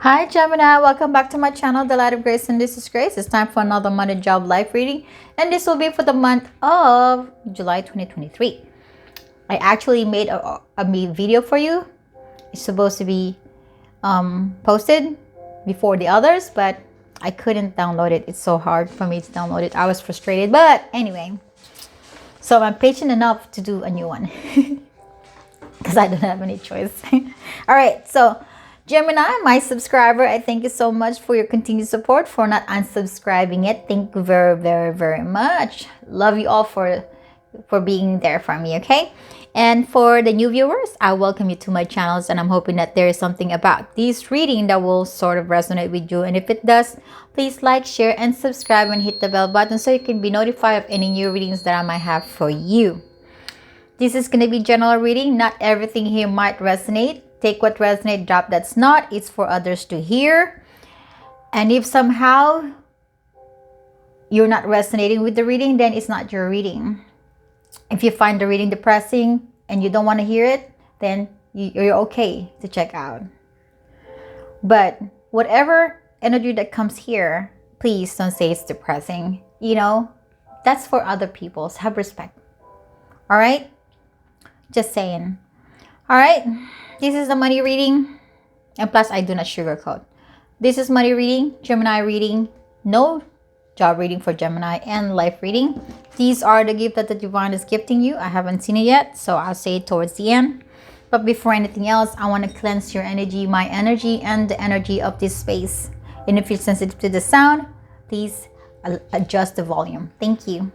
Hi Gemini, welcome back to my channel, The Light of Grace, and this is Grace. It's time for another money job life reading, and this will be for the month of July 2023. I actually made a video for you. It's supposed to be posted before the others, but I couldn't download it. It's so hard for me to download it. I was frustrated, but anyway, so I'm patient enough to do a new one because I don't have any choice. All right, so Gemini, my subscriber, I thank you so much for your continued support, for not unsubscribing it. Thank you very, very, very much. Love you all for being there for me, okay? And for the new viewers, I welcome you to my channels, and I'm hoping that there is something about this reading that will sort of resonate with you. And if it does, please like, share, and subscribe, and hit the bell button so you can be notified of any new readings that I might have for you. This is going to be general reading. Not everything here might resonate. Take what resonates, drop that's not. It's for others to hear. And if somehow you're not resonating with the reading, then it's not your reading. If you find the reading depressing and you don't want to hear it, then you're okay to check out. But whatever energy that comes here, please don't say it's depressing. You know, that's for other people. So have respect. All right? Just saying. All right? This is the money reading, and plus I do not sugarcoat. This is money reading, Gemini reading, no job reading for Gemini, and life reading. These are the gift that the divine is gifting you. I haven't seen it yet, so I'll say it towards the end. But before anything else, I want to cleanse your energy, my energy, and the energy of this space. And if you're sensitive to the sound, please adjust the volume. Thank you.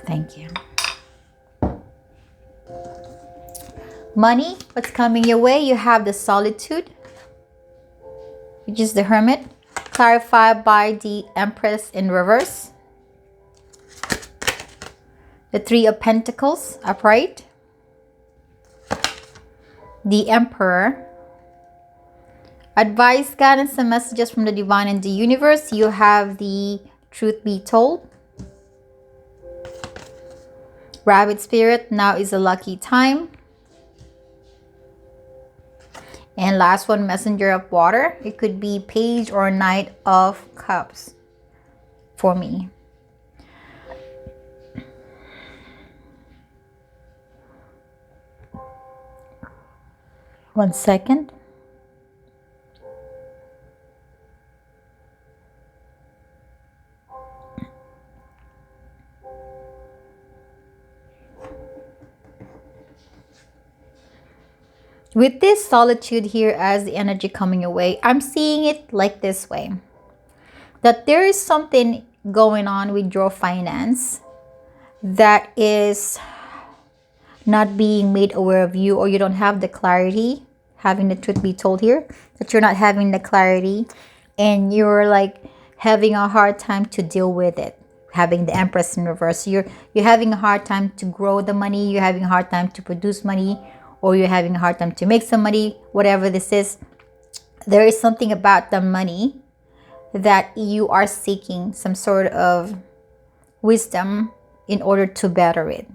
Thank you. Money, what's coming your way? You have the Solitude, which is the Hermit, clarified by the Empress in reverse. The Three of Pentacles, upright. The Emperor. Advice, guidance, and messages from the divine and the universe. You have the Truth Be Told. Rabbit Spirit, now is a lucky time. And last one, Messenger of Water. It could be Page or Knight of Cups for me. One second. With this Solitude here as the energy coming away, I'm seeing it like this way. That there is something going on with your finance that is not being made aware of you, or you don't have the clarity, having the truth be told here, that you're not having the clarity and you're like having a hard time to deal with it. Having the Empress in reverse, you're having a hard time to grow the money, you're having a hard time to produce money, or you're having a hard time to make some money, whatever this is. There is something about the money that you are seeking some sort of wisdom in order to better it.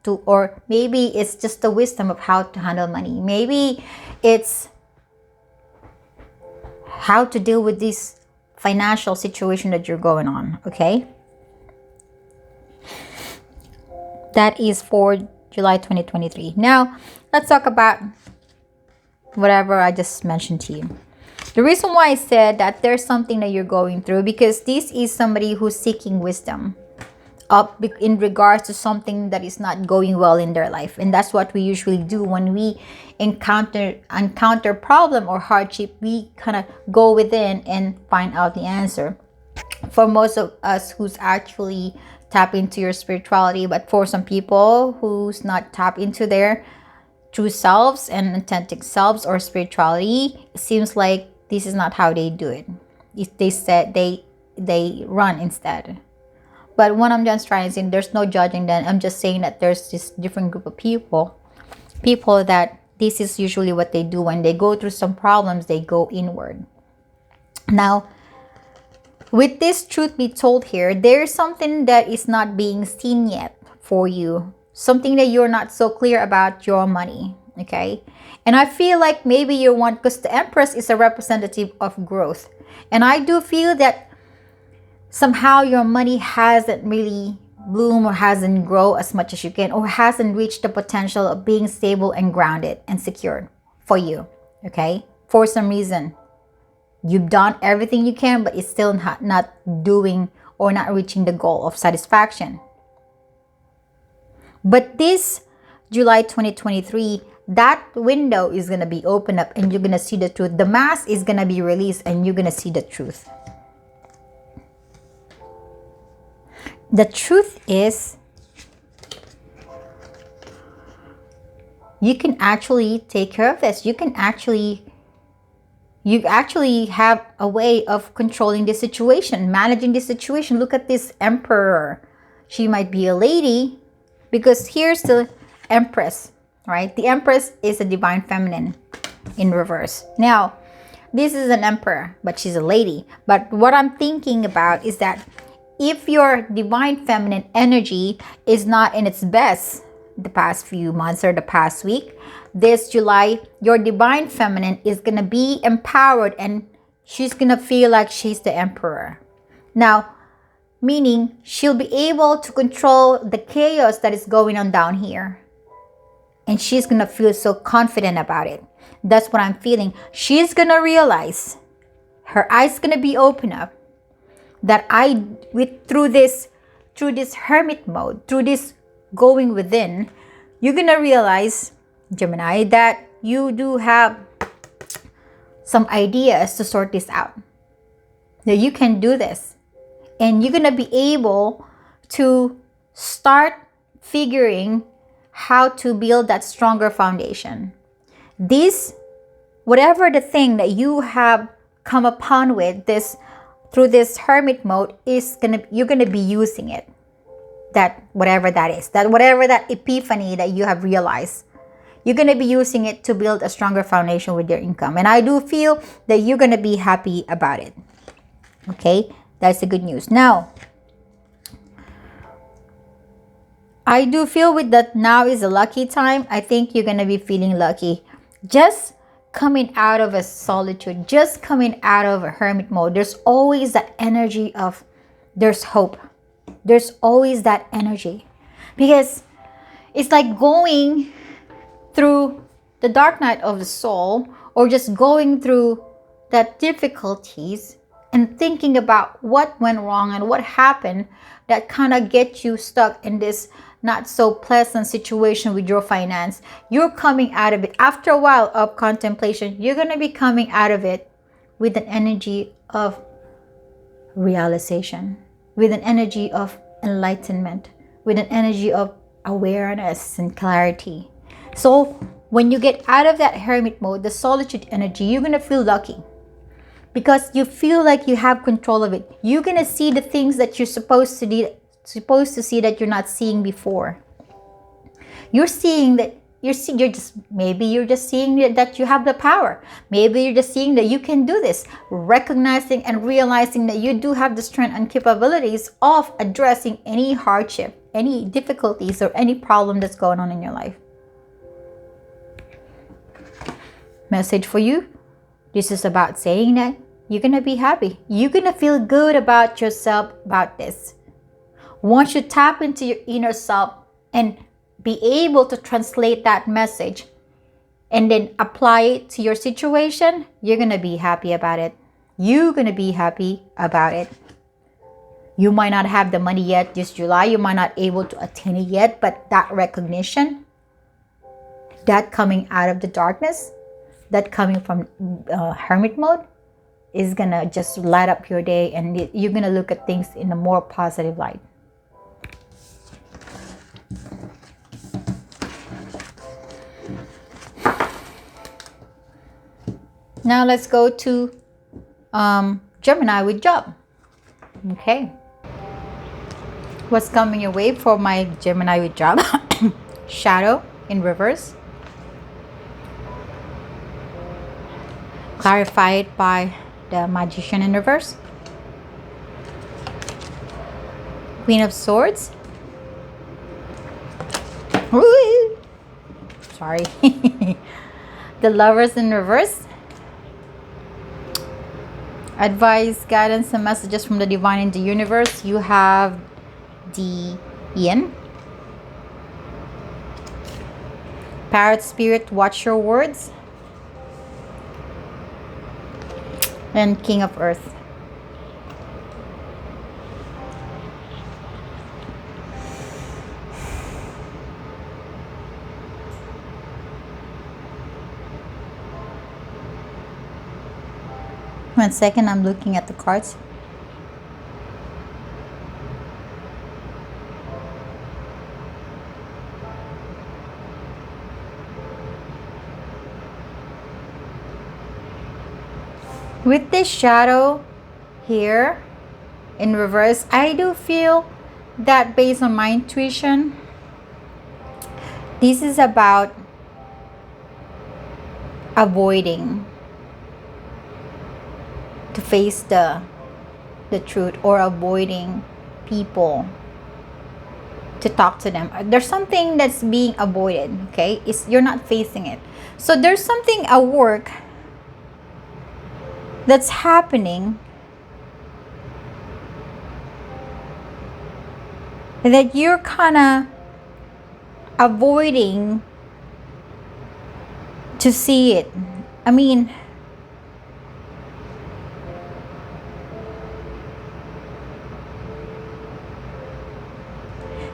Or maybe it's just the wisdom of how to handle money. Maybe it's how to deal with this financial situation that you're going on, okay? That is for July 2023. Now, let's talk about whatever I just mentioned to you. The reason why I said that there's something that you're going through, because this is somebody who's seeking wisdom up in regards to something that is not going well in their life. And that's what we usually do when we encounter problem or hardship. We kind of go within and find out the answer. For most of us who's actually tap into your spirituality, but for some people who's not tap into their true selves and authentic selves or spirituality, it seems like this is not how they do it. They said they run instead. But what I'm just trying to say, there's no judging them. I'm just saying that there's this different group of people that this is usually what they do when they go through some problems. They go inward. Now, with this truth be told here, there's something that is not being seen yet for you. Something that you're not so clear about your money. Okay. And I feel like maybe you want, because the Empress is a representative of growth. And I do feel that somehow your money hasn't really bloomed or hasn't grown as much as you can, or hasn't reached the potential of being stable and grounded and secured for you. Okay. For some reason, you've done everything you can, but it's still not doing or not reaching the goal of satisfaction. But this July 2023, that window is going to be opened up and you're going to see the truth. The mask is going to be released and you're going to see the truth. The truth is, you can actually take care of this. You actually have a way of controlling the situation, managing the situation. Look at this Emperor. She might be a lady, because here's the Empress, right? The Empress is a divine feminine in reverse. Now, this is an Emperor, but she's a lady. But what I'm thinking about is that if your divine feminine energy is not in its best the past few months or the past week, this July, your divine feminine is going to be empowered and she's going to feel like she's the Emperor. Now, meaning she'll be able to control the chaos that is going on down here. And she's going to feel so confident about it. That's what I'm feeling. She's going to realize, her eyes going to be open up, that through this hermit mode, through this going within, you're going to realize, Gemini, that you do have some ideas to sort this out. That you can do this. And you're going to be able to start figuring how to build that stronger foundation. This, whatever the thing that you have come upon with this, through this hermit mode, you're gonna be using it. That whatever that is, whatever that epiphany that you have realized, you're gonna be using it to build a stronger foundation with your income. And I do feel that you're gonna be happy about it. Okay, that's the good news. Now, I do feel with that now is a lucky time. I think you're gonna be feeling lucky. Just coming out of a solitude, just coming out of a hermit mode, there's always that energy of, there's hope. There's always that energy. Because it's like going through the dark night of the soul, or just going through that difficulties and thinking about what went wrong and what happened that kind of get you stuck in this not so pleasant situation with your finance. You're coming out of it. After a while of contemplation, you're going to be coming out of it with an energy of realization, with an energy of enlightenment, with an energy of awareness and clarity. So when you get out of that hermit mode, the solitude energy, you're going to feel lucky. Because you feel like you have control of it. You're going to see the things that you're supposed to see that you're not seeing before. You're seeing that you're just seeing that you have the power. Maybe you're just seeing that you can do this, recognizing and realizing that you do have the strength and capabilities of addressing any hardship, any difficulties, or any problem that's going on in your life. Message for you. This is about saying that you're going to be happy. You're going to feel good about yourself about this. Once you tap into your inner self and be able to translate that message and then apply it to your situation, you're going to be happy about it. You're going to be happy about it. You might not have the money yet this July. You might not able to attain it yet, but that recognition, that coming out of the darkness, that coming from hermit mode is going to just light up your day, and you're going to look at things in a more positive light. Now let's go to Gemini with job. Okay. What's coming your way for my Gemini with job? Shadow in reverse. Clarified by the Magician in reverse. Queen of Swords. Woo! Sorry. The Lovers in reverse. Advice, guidance, and messages from the divine in the universe. You have the Yin. Parrot Spirit, watch your words. And King of Earth. One second, I'm looking at the cards. With this shadow here in reverse, I do feel that based on my intuition, this is about avoiding to face the truth, or avoiding people to talk to them. There's something that's being avoided, okay? You're not facing it. So there's something at work that's happening that you're kind of avoiding to see it. I mean,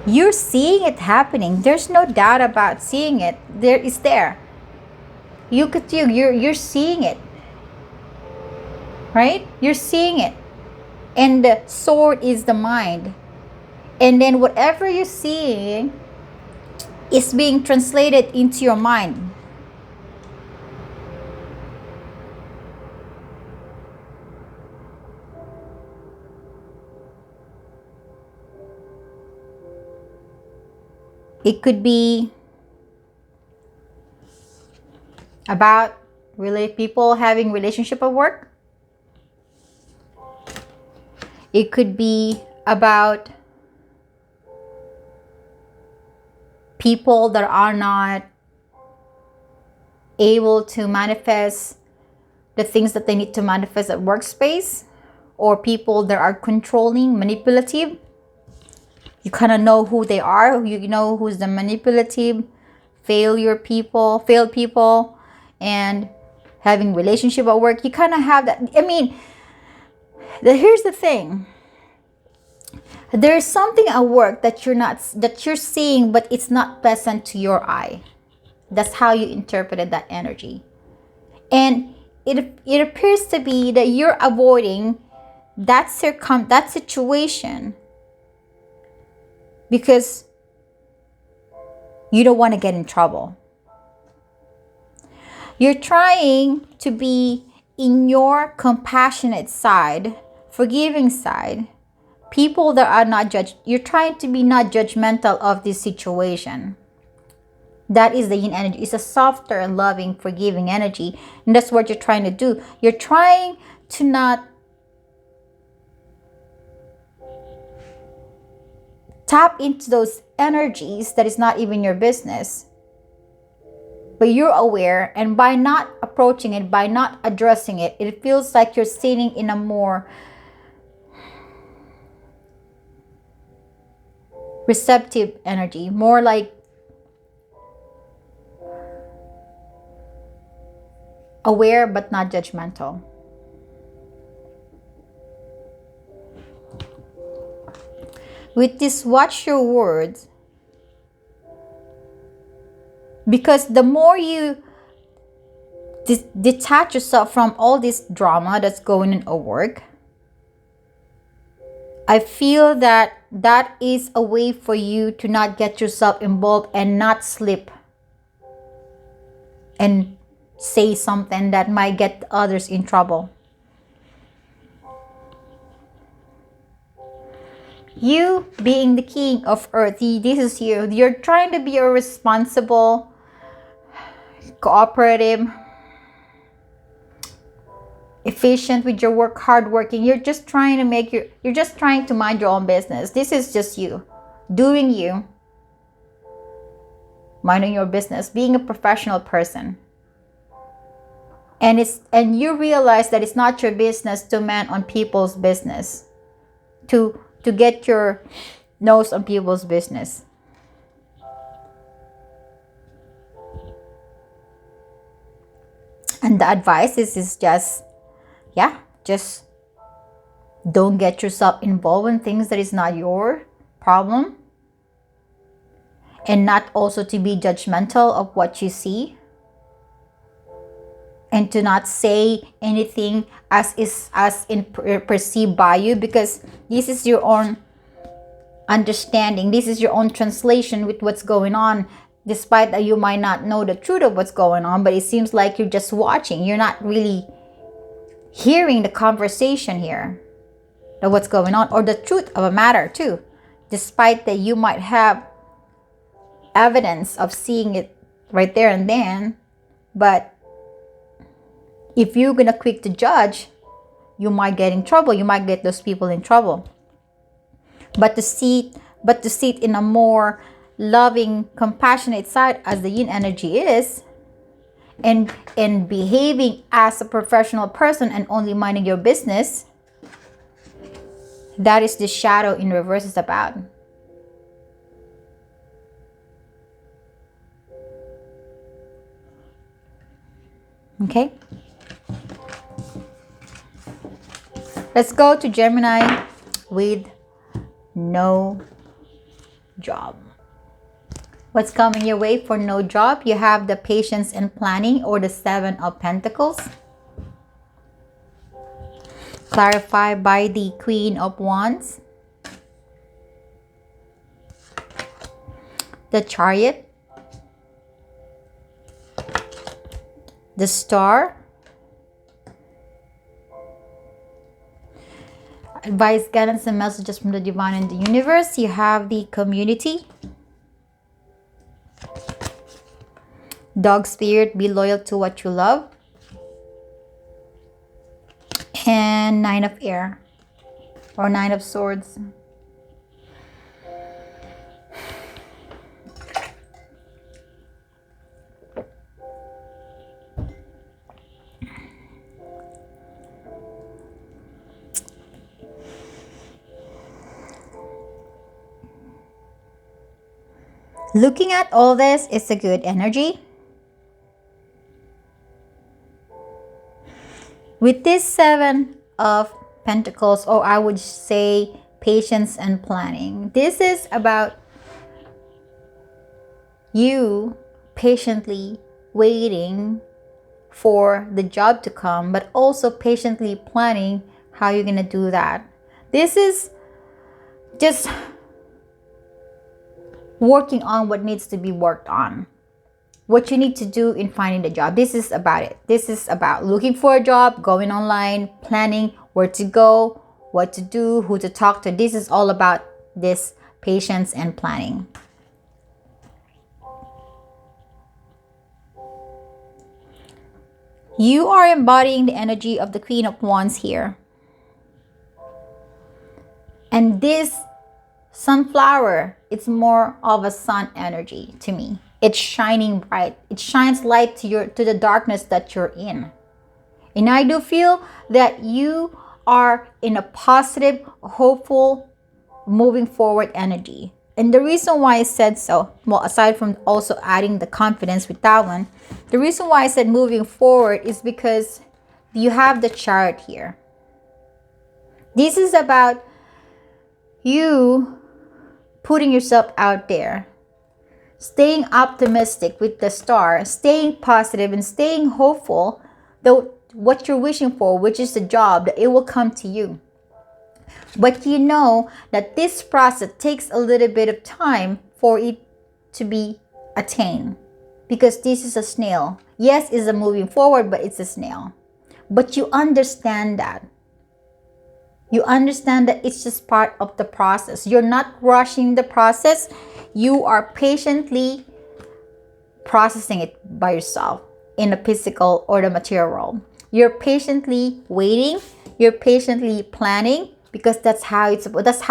you're seeing it happening. There's no doubt about seeing it. There. You're seeing it. Right? You're seeing it. And the sword is the mind. And then whatever you're seeing is being translated into your mind. It could be about people having relationship at work. It could be about people that are not able to manifest the things that they need to manifest at workspace, or people that are controlling, manipulative. You kind of know who they are. You know who's the manipulative, failed people, and having relationship at work. You kind of have that. I mean, here's the thing. There is something at work that you're seeing, but it's not pleasant to your eye. That's how you interpreted that energy. And it appears to be that you're avoiding that situation because you don't want to get in trouble. You're trying to be in your compassionate side, forgiving side, people that are not judged. You're trying to be not judgmental of this situation. That is the yin energy. It's a softer and loving, forgiving energy. And that's what you're trying to do. You're trying to not tap into those energies that is not even your business. But you're aware, and by not approaching it, by not addressing it, it feels like you're sitting in a more receptive energy, more like aware but not judgmental. With this, watch your words, because the more you detach yourself from all this drama that's going on at work, I feel that that is a way for you to not get yourself involved and not slip and say something that might get others in trouble. You being the king of earth, this is you. You're trying to be a responsible, cooperative, efficient with your work, hardworking. You're just trying to you're just trying to mind your own business. This is just you, doing you, minding your business, being a professional person. And you realize that it's not your business to man on people's business, to get your nose on people's business. And the advice is just, just don't get yourself involved in things that is not your problem, and not also to be judgmental of what you see, and to not say anything perceived by you, because this is your own understanding, this is your own translation with what's going on, despite that you might not know the truth of what's going on, but it seems like you're just watching, you're not really hearing the conversation here of what's going on, or the truth of a matter too, despite that you might have evidence of seeing it right there and then. But if you're gonna quick to judge, you might get in trouble, you might get those people in trouble. But to see it in a more loving, compassionate side, as the yin energy is, and behaving as a professional person and only minding your business, that is the shadow in reverse is about. Okay, let's go to Gemini with no job. What's coming your way for no job? You have the patience and planning, or the 7 of Pentacles, clarified by the Queen of Wands, the Chariot, the Star, advice, guidance, and messages from the divine and the universe. You have the Community, Dog Spirit, be loyal to what you love, and 9 of Air, or 9 of Swords. Looking at all this, it's a good energy. With this 7 of Pentacles, or I would say patience and planning, this is about you patiently waiting for the job to come, but also patiently planning how you're going to do that. This is just working on what needs to be worked on, what you need to do in finding the job. This is about it. This is about looking for a job, going online, planning where to go, what to do, who to talk to. This is all about this patience and planning. You are embodying the energy of the Queen of Wands here. And this sunflower, it's more of a sun energy to me. It's shining bright. It shines light to the darkness that you're in. And I do feel that you are in a positive, hopeful, moving forward energy. And the reason why I said so, well, aside from also adding the confidence with that one, the reason why I said moving forward is because you have the Chariot here. This is about you putting yourself out there, staying optimistic with the Star, staying positive and staying hopeful that what you're wishing for, which is the job, that it will come to you. But you know that this process takes a little bit of time for it to be attained, because this is a snail. Yes, it's a moving forward, but it's a snail. But you understand that. You understand that it's just part of the process. You're not rushing the process. You are patiently processing it by yourself in the physical or the material world. You're patiently waiting. You're patiently planning, because that's how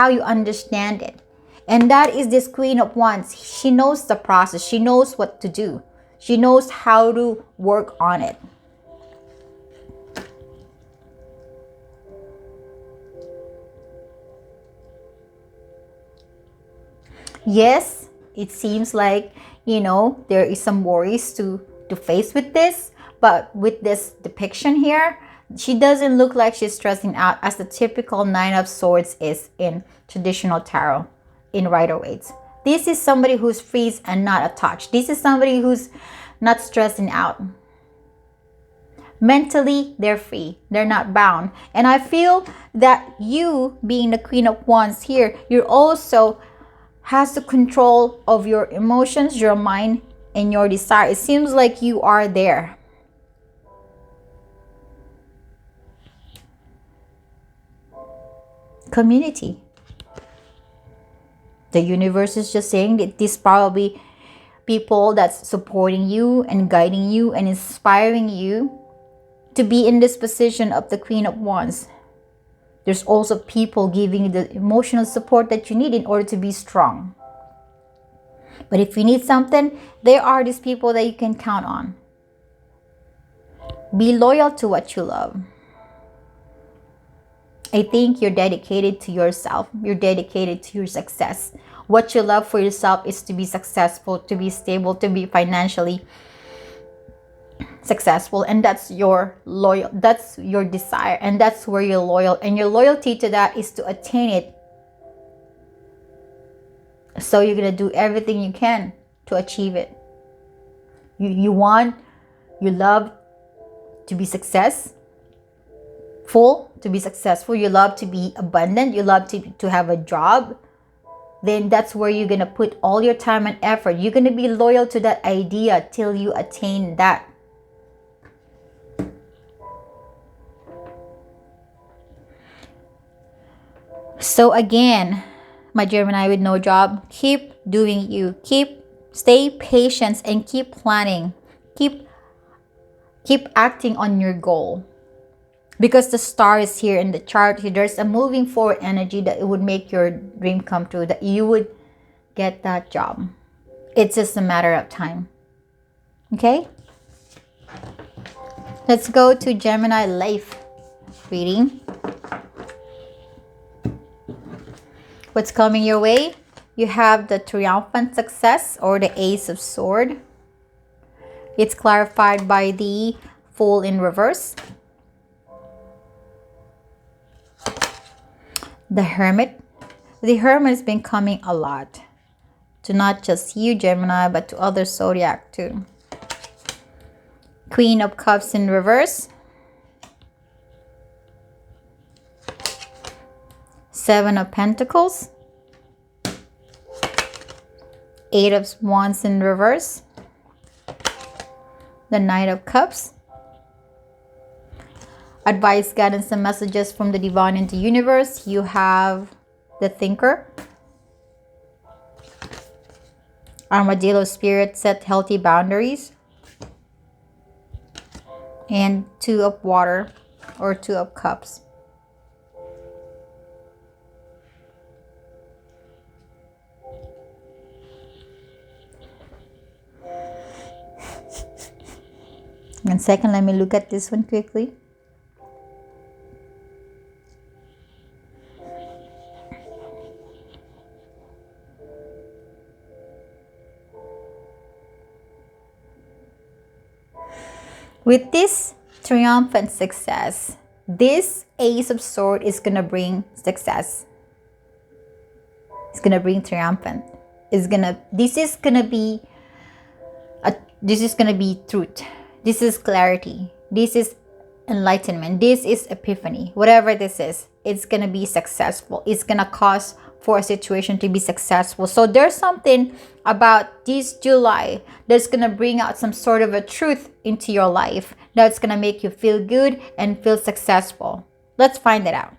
you understand it. And that is this Queen of Wands. She knows the process. She knows what to do. She knows how to work on it. Yes, it seems like, there is some worries to face with this, but with this depiction here, she doesn't look like she's stressing out, as the typical Nine of Swords is in traditional tarot in Rider-Waite. This is somebody who's free and not attached. This is somebody who's not stressing out. Mentally, they're free. They're not bound. And I feel that you, being the Queen of Wands here, you're also has the control of your emotions, your mind, and your desire. It seems like you are there. Community. The universe is just saying that this probably people that's supporting you and guiding you and inspiring you to be in this position of the Queen of Wands. There's also people giving you the emotional support that you need in order to be strong. But if you need something, there are these people that you can count on. Be loyal to what you love. I think you're dedicated to yourself. You're dedicated to your success. What you love for yourself is to be successful, to be stable, to be financially successful, and that's your desire, and that's where you're loyal, and your loyalty to that is to attain it. So you're gonna do everything you can to achieve it. You love to be successful, to be successful. You love to be abundant. You love to have a job. Then that's where you're gonna put all your time and effort. You're gonna be loyal to that idea till you attain that. So again, my Gemini with no job, keep doing you. Stay patient and keep planning. Keep acting on your goal. Because the star is here in the chart, there's a moving forward energy that it would make your dream come true, that you would get that job. It's just a matter of time. Okay? Let's go to Gemini life reading. What's coming your way? You have the triumphant success, or the Ace of Swords. It's clarified by the Fool in reverse. The Hermit. The Hermit has been coming a lot to not just you, Gemini, but to other zodiac too. Queen of Cups in reverse. Seven of Pentacles. Eight of Wands in reverse. The Knight of Cups. Advice, guidance, and messages from the divine into universe. You have the Thinker. Armadillo spirit, set healthy boundaries. And Two of Water, or Two of Cups. One second, let me look at this one quickly. With this triumphant success, this Ace of Swords is going to bring success. It's going to bring triumphant. This is going to be truth. This is clarity. This is enlightenment. This is epiphany. Whatever this is, it's going to be successful. It's going to cause for a situation to be successful. So there's something about this July that's going to bring out some sort of a truth into your life that's going to make you feel good and feel successful. Let's find it out.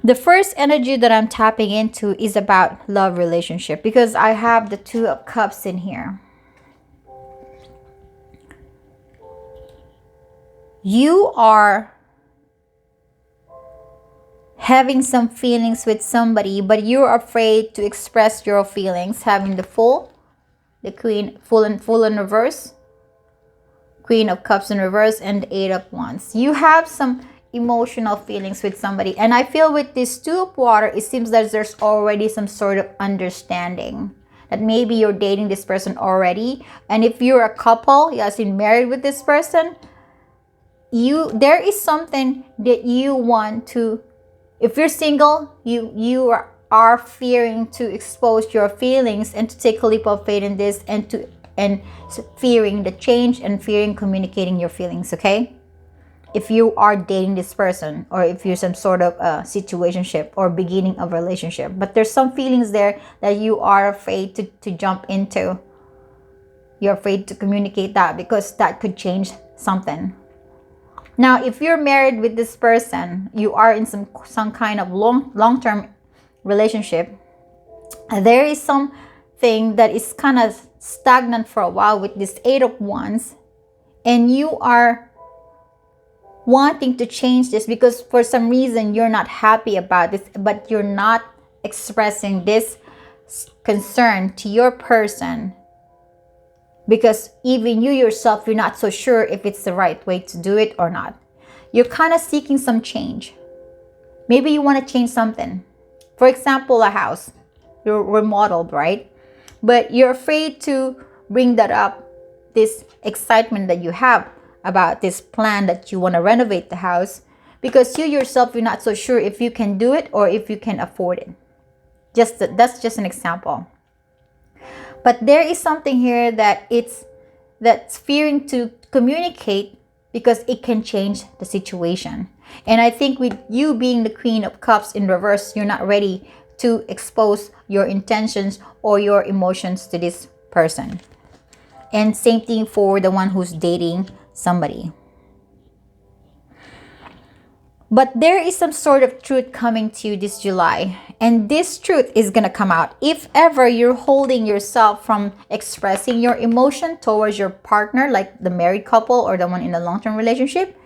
The first energy that I'm tapping into is about love relationship, because I have the Two of Cups in here. You are having some feelings with somebody, but you're afraid to express your feelings, having the Fool, the Queen, full in reverse, Queen of Cups in reverse, and the Eight of Wands. You have some emotional feelings with somebody, and I feel with this Two of Water, it seems that there's already some sort of understanding that maybe you're dating this person already. And if you're a couple, you have been married with this person, there is something that you want to, if you're single, you are fearing to expose your feelings and to take a leap of faith in this, and fearing the change and fearing communicating your feelings. Okay, if you are dating this person, or if you're some sort of a situationship or beginning of a relationship, but there's some feelings there that you are afraid to jump into. You're afraid to communicate that because that could change something. Now, if you're married with this person, you are in some kind of long-term relationship, there is something that is kind of stagnant for a while with this Eight of Wands, and you are wanting to change this because for some reason you're not happy about this, but you're not expressing this concern to your person, because even you yourself, you're not so sure if it's the right way to do it or not. You're kind of seeking some change. Maybe you want to change something. For example, a house. You're remodeled, right? But you're afraid to bring that up, this excitement that you have about this plan that you want to renovate the house, because you yourself, you're not so sure if you can do it or if you can afford it. That's just an example. But there is something here that's fearing to communicate because it can change the situation. And I think with you being the Queen of Cups in reverse, you're not ready to expose your intentions or your emotions to this person. And same thing for the one who's dating somebody. But there is some sort of truth coming to you this July. And this truth is going to come out. If ever you're holding yourself from expressing your emotion towards your partner, like the married couple or the one in a long-term relationship,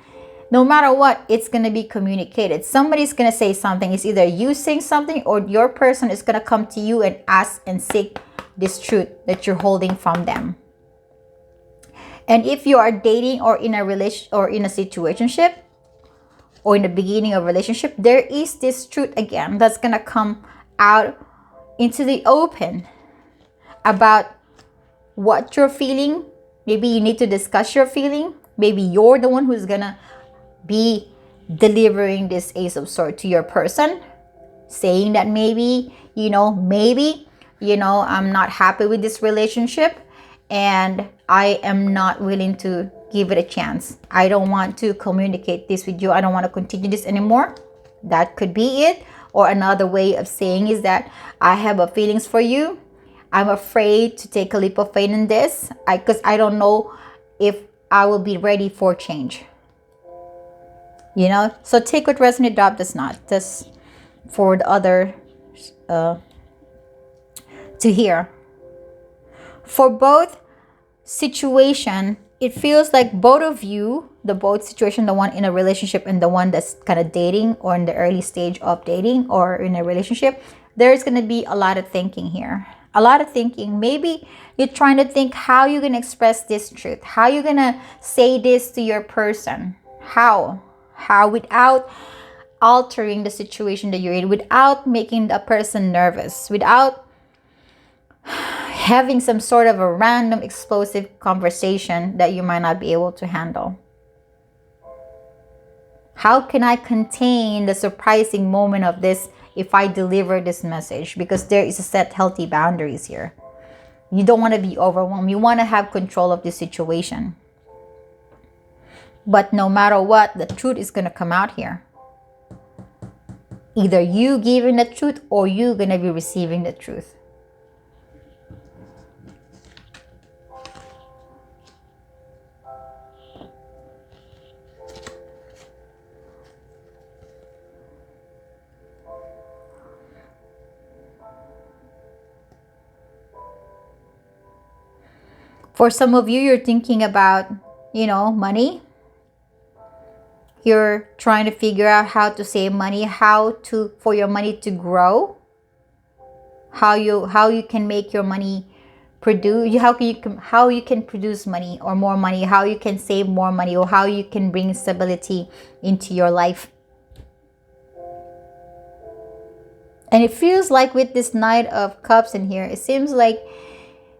no matter what, it's going to be communicated. Somebody's going to say something. It's either you saying something or your person is going to come to you and ask and seek this truth that you're holding from them. And if you are dating or in a relation or in a situationship, or in the beginning of a relationship, there is this truth again that's gonna come out into the open about what you're feeling. Maybe you need to discuss your feeling. Maybe you're the one who's gonna be delivering this Ace of Swords to your person, saying that maybe, I'm not happy with this relationship and I am not willing to give it a chance. I don't want to communicate this with you. I don't want to continue this anymore. That could be it. Or another way of saying is that I have a feelings for you. I'm afraid to take a leap of faith in this because I don't know if I will be ready for change. So take what resonates, drop does not. Just for the other to hear. For both situation, it feels like both of you, the both situation, the one in a relationship and the one that's kind of dating or in the early stage of dating or in a relationship, there's going to be a lot of thinking here. A lot of thinking. Maybe you're trying to think how you're going to express this truth. How you're going to say this to your person. How without altering the situation that you're in, without making the person nervous, without having some sort of a random explosive conversation that you might not be able to handle. How can I contain the surprising moment of this if I deliver this message? Because there is a set healthy boundaries here. You don't want to be overwhelmed. You want to have control of the situation. But no matter what, the truth is going to come out here. Either you giving the truth or you're going to be receiving the truth. For some of you, you're thinking about, money. You're trying to figure out how to save money, for your money to grow, how you can make your money produce, how you can produce money or more money, how you can save more money, or how you can bring stability into your life. And it feels like with this Knight of Cups in here, it seems like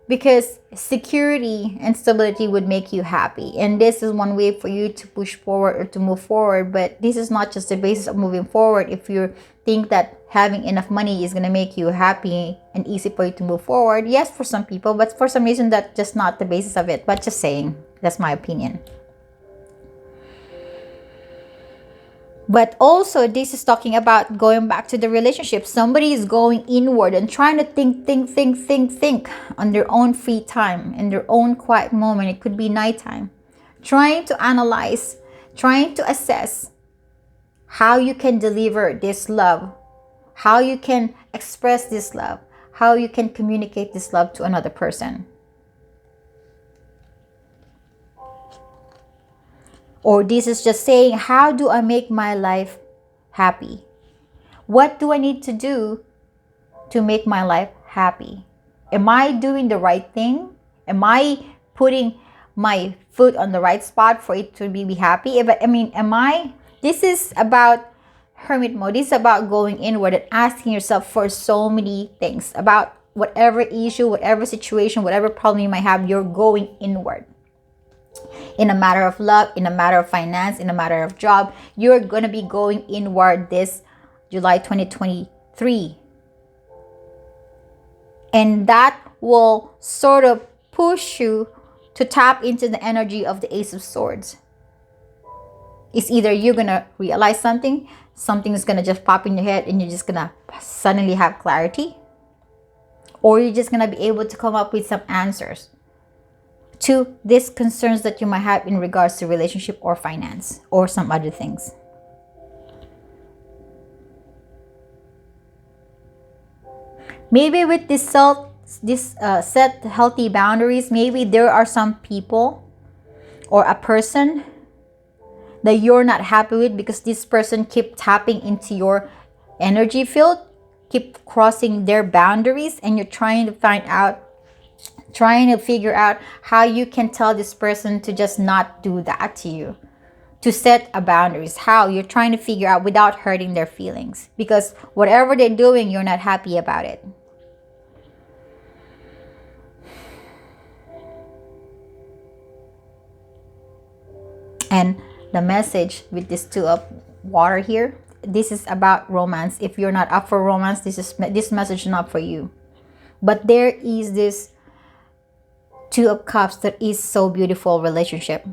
because security and stability would make you happy, and this is one way for you to push forward or to move forward. But this is not just the basis of moving forward. If you think that having enough money is going to make you happy and easy for you to move forward, yes, for some people, but for some reason that's just not the basis of it. But just saying, that's my opinion. But also, this is talking about going back to the relationship. Somebody is going inward and trying to think on their own free time, in their own quiet moment. It could be nighttime. Trying to analyze, trying to assess how you can deliver this love, how you can express this love, how you can communicate this love to another person. Or this is just saying, how do I make my life happy? What do I need to do to make my life happy? Am I doing the right thing? Am I putting my foot on the right spot for it to be happy? This is about hermit mode. This is about going inward and asking yourself for so many things. About whatever issue, whatever situation, whatever problem you might have, you're going inward. In a matter of love, in a matter of finance, in a matter of job, you're going to be going inward this July 2023. And that will sort of push you to tap into the energy of the Ace of Swords. It's either you're going to realize something is going to just pop in your head and you're just going to suddenly have clarity. Or you're just going to be able to come up with some answers to these concerns that you might have in regards to relationship or finance or some other things. Maybe with this set healthy boundaries, maybe there are some people or a person that you're not happy with because this person keep tapping into your energy field, keep crossing their boundaries, and you're trying to figure out how you can tell this person to just not do that to you, to set a boundaries. How you're trying to figure out without hurting their feelings, because whatever they're doing, you're not happy about it. And the message with this Two of Water here, this is about romance. If you're not up for romance, this message is not for you. But there is this Two of Cups that is so beautiful relationship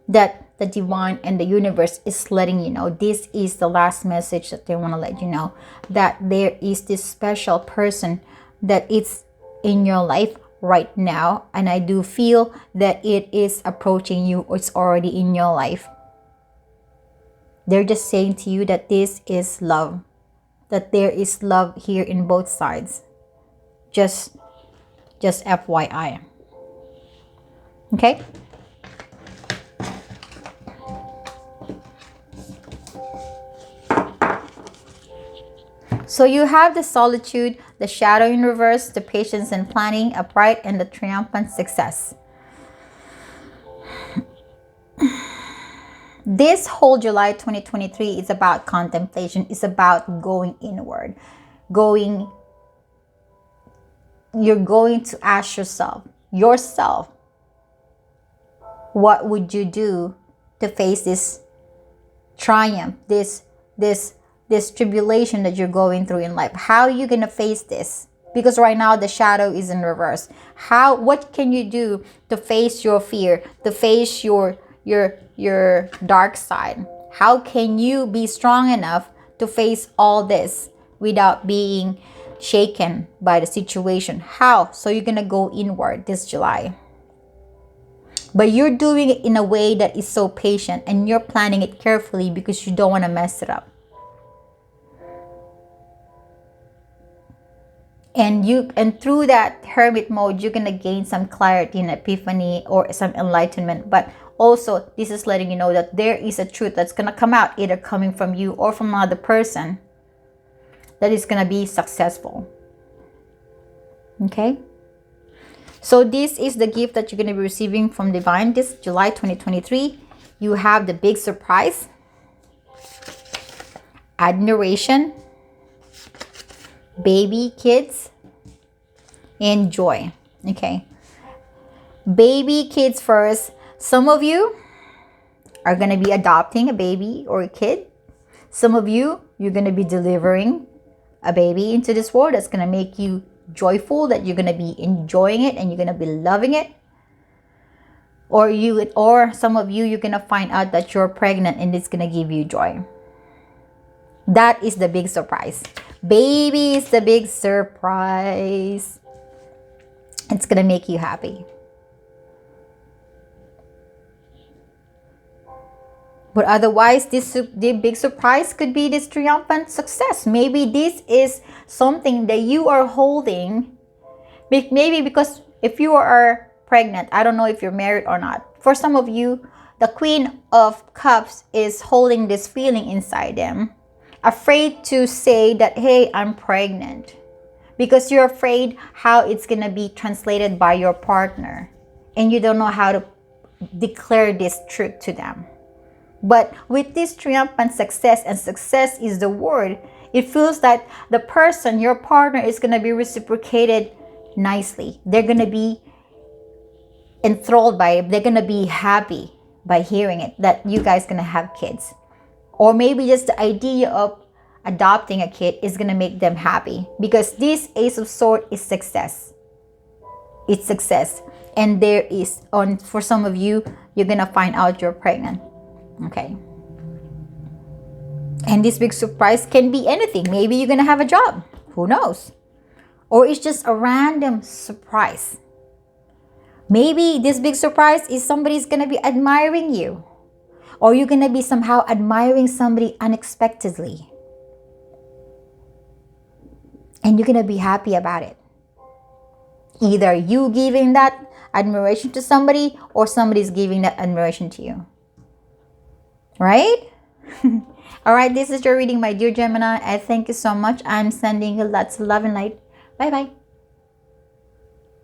that the divine and the universe is letting you know. This is the last message that they want to let you know, that there is this special person that is in your life right now, and I do feel that it is approaching you, or it's already in your life. They're just saying to you that this is love, that there is love here in both sides. Just FYI. Okay? So you have the Solitude, the Shadow in reverse, the Patience and Planning upright, and the Triumphant Success. This whole July 2023 is about contemplation. It's about going inward. You're going to ask yourself, what would you do to face this triumph, this tribulation that you're going through in life? How are you going to face this? Because right now the shadow is in reverse. What can you do to face your fear, to face your dark side? How can you be strong enough to face all this without being shaken by the situation? How? So you're going to go inward this July. But you're doing it in a way that is so patient, and you're planning it carefully because you don't want to mess it up. And through that hermit mode, you're gonna gain some clarity and epiphany or some enlightenment. But also, this is letting you know that there is a truth that's gonna come out, either coming from you or from another person, that is gonna be successful. Okay, so this is the gift that you're gonna be receiving from Divine this July 2023. You have the big surprise, admiration, baby, kids, and joy. Okay, baby, kids first. Some of you are going to be adopting a baby or a kid. Some of you, you're going to be delivering a baby into this world that's going to make you joyful, that you're going to be enjoying it and you're going to be loving it. Or some of you, you're going to find out that you're pregnant and it's going to give you joy. That is the big surprise. Baby is the big surprise. It's going to make you happy. But otherwise, the big surprise could be this triumphant success. Maybe this is something that you are holding. Maybe because if you are pregnant, I don't know if you're married or not. For some of you, the Queen of Cups is holding this feeling inside them. Afraid to say that, hey, I'm pregnant. Because you're afraid how it's going to be translated by your partner. And you don't know how to declare this truth to them. But with this triumphant success, and success is the word, it feels that the person, your partner, is going to be reciprocated nicely. They're going to be enthralled by it. They're going to be happy by hearing it, that you guys going to have kids. Or maybe just the idea of adopting a kid is going to make them happy. Because this Ace of Swords is success. It's success. And there is, for some of you, you're going to find out you're pregnant. Okay. And this big surprise can be anything. Maybe you're going to have a job. Who knows? Or it's just a random surprise. Maybe this big surprise is somebody's going to be admiring you. Or you're going to be somehow admiring somebody unexpectedly. And you're going to be happy about it. Either you giving that admiration to somebody or somebody's giving that admiration to you. Right? All right, this is your reading, my dear Gemini. I thank you so much. I'm sending you lots of love and light. Bye-bye.